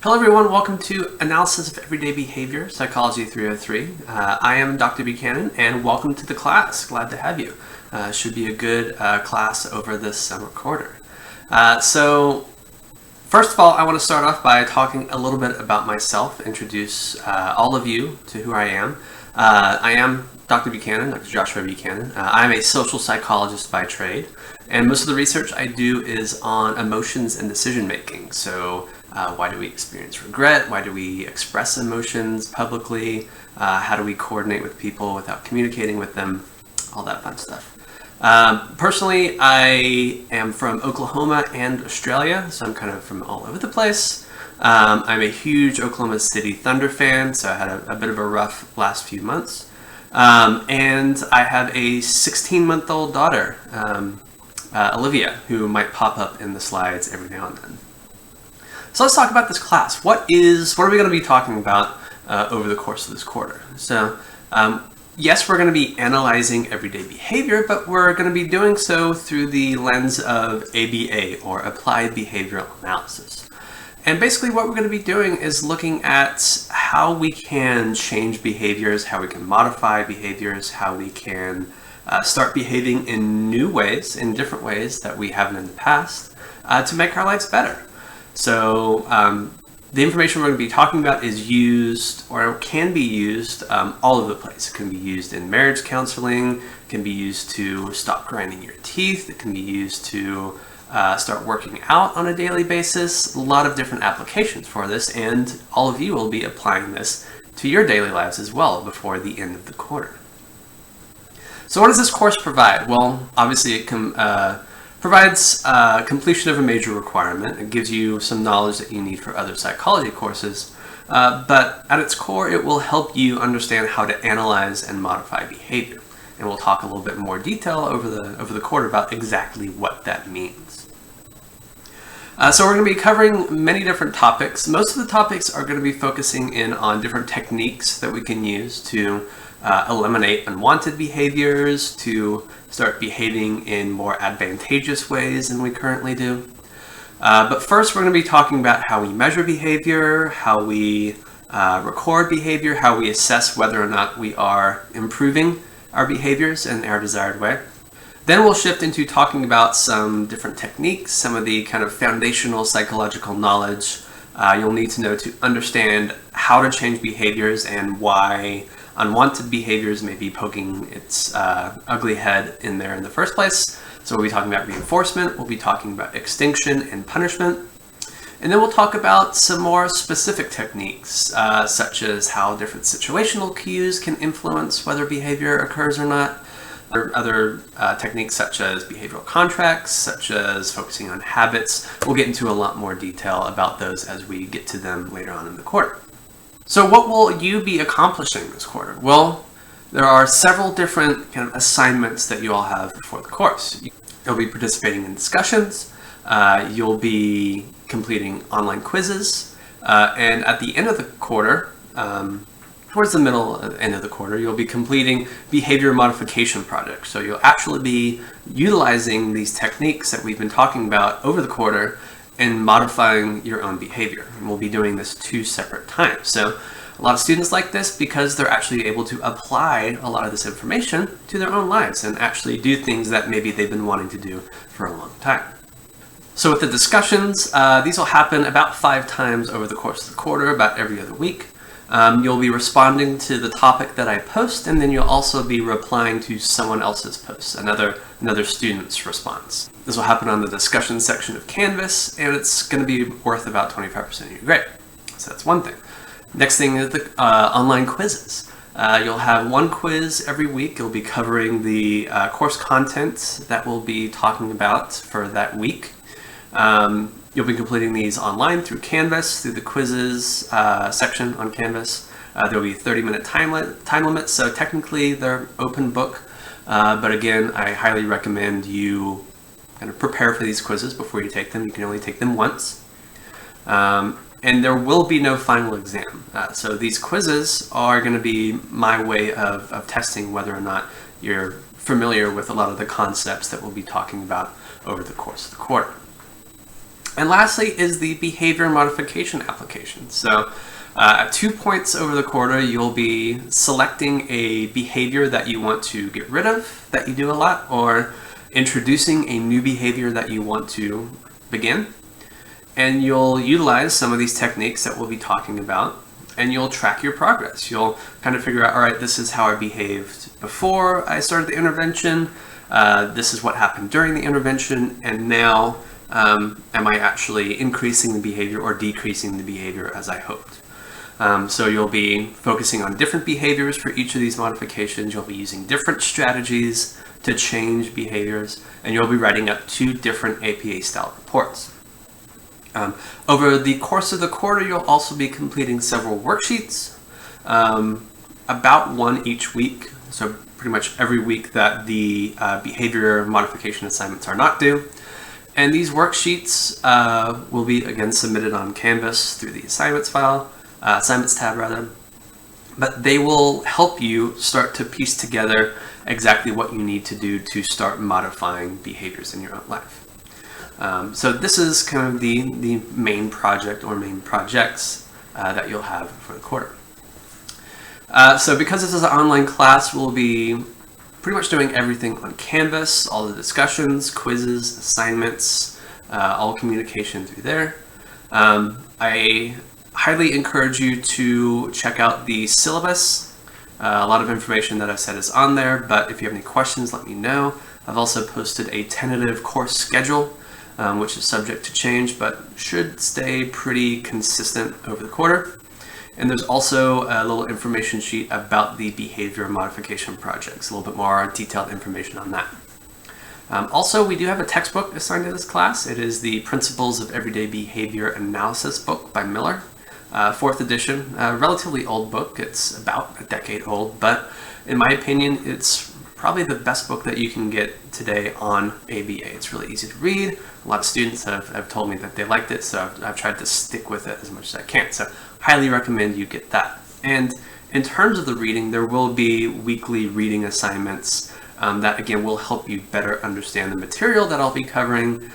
Hello everyone, welcome to Analysis of Everyday Behavior, Psychology 303. I am Dr. Buchanan and welcome to the class. Glad to have you. Should be a good class over this summer quarter. So first of all, I want to start off by talking a little bit about myself, introduce all of you to who I am. I am Dr. Buchanan, Dr. Joshua Buchanan. I'm a social psychologist by trade, and most of the research I do is on emotions and decision making. So why do we experience regret? Why do we express emotions publicly? How do we coordinate with people without communicating with them? All that fun stuff. Personally, I am from Oklahoma and Australia, so I'm kind of from all over the place. I'm a huge Oklahoma City Thunder fan, so I had a bit of a rough last few months. And I have a 16-month-old daughter, Olivia, who might pop up in the slides every now and then. So let's talk about this class. What are we going to be talking about over the course of this quarter? So yes, we're going to be analyzing everyday behavior, but we're going to be doing so through the lens of ABA, or Applied Behavioral Analysis. And basically what we're going to be doing is looking at how we can change behaviors, how we can modify behaviors, how we can start behaving in new ways, in different ways that we haven't in the past, to make our lives better. So the information we're going to be talking about is used, or can be used, all over the place. It can be used in marriage counseling, it can be used to stop grinding your teeth, it can be used to start working out on a daily basis. A lot of different applications for this, and all of you will be applying this to your daily lives as well before the end of the quarter. So what does this course provide? Well, obviously it provides completion of a major requirement. It gives you some knowledge that you need for other psychology courses, but at its core it will help you understand how to analyze and modify behavior. And we'll talk a little bit more detail over the quarter about exactly what that means. So we're going to be covering many different topics. Most of the topics are going to be focusing in on different techniques that we can use to eliminate unwanted behaviors, to start behaving in more advantageous ways than we currently do. But first we're going to be talking about how we measure behavior, how we record behavior, how we assess whether or not we are improving our behaviors in our desired way. Then we'll shift into talking about some different techniques, some of the kind of foundational psychological knowledge you'll need to know to understand how to change behaviors and why unwanted behaviors may be poking its ugly head in there in the first place. So we'll be talking about reinforcement, we'll be talking about extinction and punishment, and then we'll talk about some more specific techniques, such as how different situational cues can influence whether behavior occurs or not. Other techniques such as behavioral contracts, such as focusing on habits. We'll get into a lot more detail about those as we get to them later on in the quarter. So what will you be accomplishing this quarter? Well, there are several different kind of assignments that you all have before the course. You'll be participating in discussions, you'll be completing online quizzes, and at the end of the quarter, towards the middle and end of the quarter, you'll be completing behavior modification projects. So you'll actually be utilizing these techniques that we've been talking about over the quarter and modifying your own behavior. And we'll be doing this 2 separate times. So a lot of students like this because they're actually able to apply a lot of this information to their own lives and actually do things that maybe they've been wanting to do for a long time. So with the discussions, these will happen about 5 times over the course of the quarter, about every other week. You'll be responding to the topic that I post, and then you'll also be replying to someone else's post, another student's response. This will happen on the discussion section of Canvas, and it's going to be worth about 25% of your grade. So that's one thing. Next thing is the online quizzes. You'll have 1 quiz every week. You'll be covering the course content that we'll be talking about for that week. You'll be completing these online through Canvas, through the quizzes section on Canvas. There'll be a 30-minute time limit, so technically they're open book. But again, I highly recommend you kind of prepare for these quizzes before you take them. You can only take them once. And there will be no final exam. So these quizzes are going to be my way of testing whether or not you're familiar with a lot of the concepts that we'll be talking about over the course of the quarter. And lastly is the behavior modification application. So at 2 points over the quarter, you'll be selecting a behavior that you want to get rid of, that you do a lot, or introducing a new behavior that you want to begin. And you'll utilize some of these techniques that we'll be talking about, and you'll track your progress. You'll kind of figure out, all right, this is how I behaved before I started the intervention, this is what happened during the intervention, and now am I actually increasing the behavior or decreasing the behavior as I hoped? So you'll be focusing on different behaviors for each of these modifications. You'll be using different strategies to change behaviors, and you'll be writing up 2 different APA style reports. Over the course of the quarter, you'll also be completing several worksheets, about 1 each week. So pretty much every week that the behavior modification assignments are not due. And these worksheets will be again submitted on Canvas through the assignments tab rather. But they will help you start to piece together exactly what you need to do to start modifying behaviors in your own life. So this is kind of the main project or main projects that you'll have for the quarter. So because this is an online class, we'll be pretty much doing everything on Canvas, all the discussions, quizzes, assignments, all communication through there. I highly encourage you to check out the syllabus. A lot of information that I've said is on there, but if you have any questions, let me know. I've also posted a tentative course schedule, which is subject to change, but should stay pretty consistent over the quarter. And there's also a little information sheet about the behavior modification projects, a little bit more detailed information on that. Also, we do have a textbook assigned to this class. It is the Principles of Everyday Behavior Analysis book by Miller, 4th edition, a relatively old book. It's about a decade old, but in my opinion, it's probably the best book that you can get today on ABA. It's really easy to read. A lot of students have told me that they liked it, so I've tried to stick with it as much as I can. So highly recommend you get that. And in terms of the reading, there will be weekly reading assignments that again will help you better understand the material that I'll be covering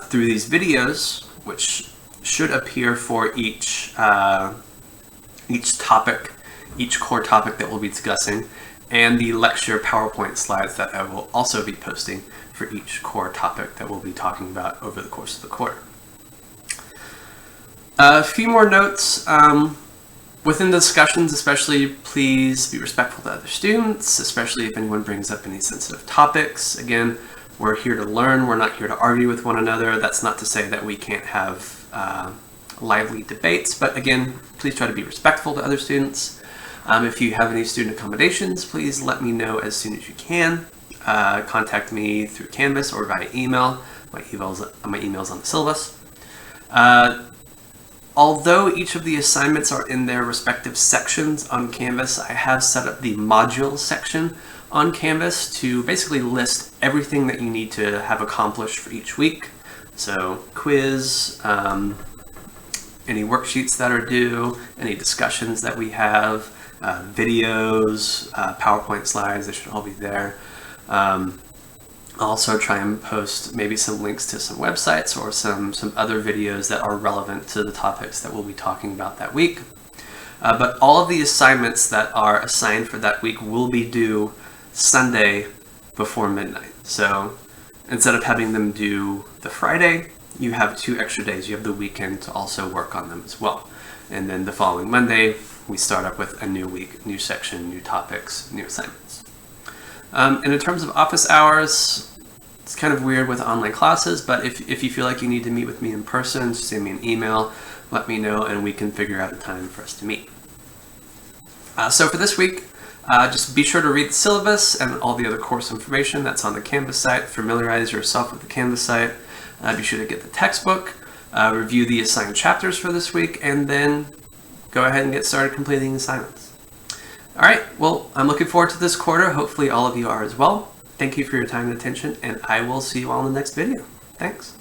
through these videos, which should appear for each topic, each core topic that we'll be discussing, and the lecture PowerPoint slides that I will also be posting for each core topic that we'll be talking about over the course of the quarter. A few more notes. Within the discussions, especially, please be respectful to other students, especially if anyone brings up any sensitive topics. Again, we're here to learn. We're not here to argue with one another. That's not to say that we can't have lively debates, but again, please try to be respectful to other students. If you have any student accommodations, please let me know as soon as you can. Contact me through Canvas or via email. My email's on the syllabus. Although each of the assignments are in their respective sections on Canvas, I have set up the module section on Canvas to basically list everything that you need to have accomplished for each week. So quiz, any worksheets that are due, any discussions that we have, videos, PowerPoint slides, they should all be there. I'll also try and post maybe some links to some websites or some other videos that are relevant to the topics that we'll be talking about that week. But all of the assignments that are assigned for that week will be due Sunday before midnight. So instead of having them due the Friday, you have 2 extra days. You have the weekend to also work on them as well. And then the following Monday, we start up with a new week, new section, new topics, new assignments. And in terms of office hours, it's kind of weird with online classes, but if you feel like you need to meet with me in person, just send me an email, let me know, and we can figure out a time for us to meet. So for this week, just be sure to read the syllabus and all the other course information that's on the Canvas site. Familiarize yourself with the Canvas site. Be sure to get the textbook, review the assigned chapters for this week, and then go ahead and get started completing assignments. All right, well, I'm looking forward to this quarter. Hopefully all of you are as well. Thank you for your time and attention, and I will see you all in the next video. Thanks.